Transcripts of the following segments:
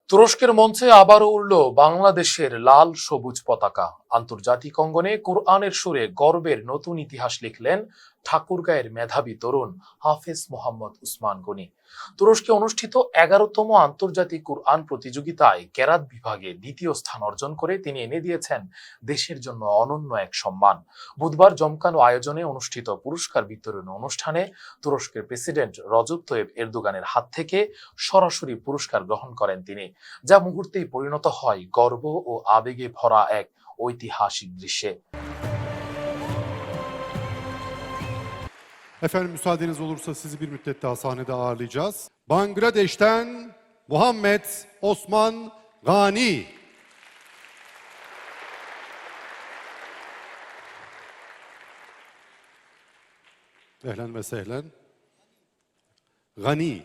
তুরস্কের মঞ্চে আবারও উড়ল বাংলাদেশের লাল সবুজ পতাকা। আন্তর্জাতিক অঙ্গনে কুরআনের সুরে গর্বের নতুন ইতিহাস লিখলেন ঠাকুরগাঁয়ের মেধাবী তরুণ হাফেজ মোহাম্মদ উসমান গনি। তুরস্কে অনুষ্ঠিত 11তম আন্তর্জাতিক কুরআন প্রতিযোগিতায় কেরাত বিভাগে দ্বিতীয় স্থান অর্জন করে তিনি এনে দিয়েছেন দেশের জন্য অনন্য এক সম্মান। বুধবার জমকানো আয়োজনে অনুষ্ঠিত পুরস্কার বিতরণ অনুষ্ঠানে তুরস্কের প্রেসিডেন্ট রজব তৈয়ব এরদোগানের হাত থেকে সরাসরি পুরস্কার গ্রহণ করেন তিনি, যা মুহূর্তেই পরিণত হয় গর্ব ও আবেগে ভরা এক ঐতিহাসিক দৃশ্যে। Efendim müsaadeniz olursa sizi bir müddet daha sahnede ağırlayacağız. Bangladeş'ten Muhammed Osman Gani. Ehlen ve sehlen. Gani.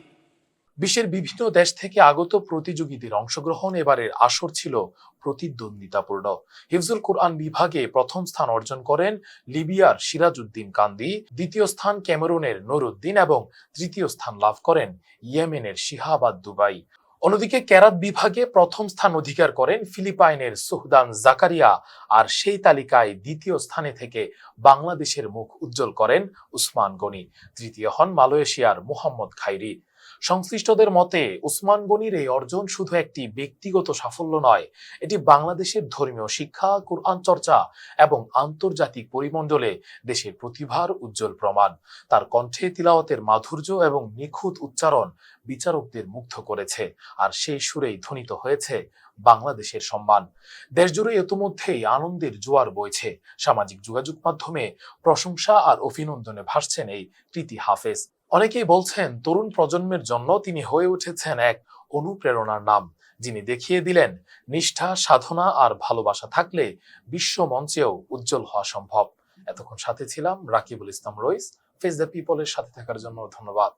বিশ্বের বিভিন্ন দেশ থেকে আগত প্রতিযোগীদের অংশগ্রহণ এবারের আসর ছিল প্রতিদ্বন্দ্বিতাপূর্ণ। হিফজুল কুরআন বিভাগে প্রথম স্থান অর্জন করেন লিবিয়ার সিরাজউদ্দিন কান্দি, দ্বিতীয় স্থান ক্যামেরুনের নুরউদ্দিন এবং তৃতীয় স্থান লাভ করেন ইয়েমেনের শিহাবাদ দুবাই। অন্যদিকে কেরাত বিভাগে প্রথম স্থান অধিকার করেন ফিলিপাইনের সুহদান জাকারিয়া, আর সেই তালিকায় দ্বিতীয় স্থানে থেকে বাংলাদেশের মুখ উজ্জ্বল করেন উসমান গনি। তৃতীয় হন মালয়েশিয়ার মুহাম্মদ খাইরি। সংশ্লিষ্টদের মতে উসমান গনির এই অর্জন শুধু একটি ব্যক্তিগত সাফল্য নয়, এটি বাংলাদেশের ধর্মীয় শিক্ষা, কুরআন চর্চা এবং আন্তর্জাতিক পরিমণ্ডলে দেশের প্রতিভার উজ্জ্বল প্রমাণ। তার কণ্ঠে তিলাওয়াতের মাধুর্য এবং নিখুঁত উচ্চারণ বিচারকদের মুগ্ধ করেছে, আর সেই সুরেই ধ্বনিত হয়েছে বাংলাদেশের সম্মান। দেশজুড়ে ইতোমধ্যেই আনন্দের জোয়ার বইছে। সামাজিক যোগাযোগ মাধ্যমে প্রশংসা আর অভিনন্দনে ভাসছেন এই কৃতি হাফেজ। অনেকেই বলছেন তরুণ প্রজন্মের জন্য তিনি হয়ে উঠেছেন এক অনুপ্রেরণার নাম, যিনি দেখিয়ে দিলেন নিষ্ঠা, সাধনা আর ভালোবাসা থাকলে বিশ্ব মঞ্চেও উজ্জ্বল হওয়া সম্ভব। এতক্ষণ সাথে ছিলাম রাকিবুল ইসলাম রইস। ফেস দ্য পিপলের সাথে থাকার জন্য ধন্যবাদ।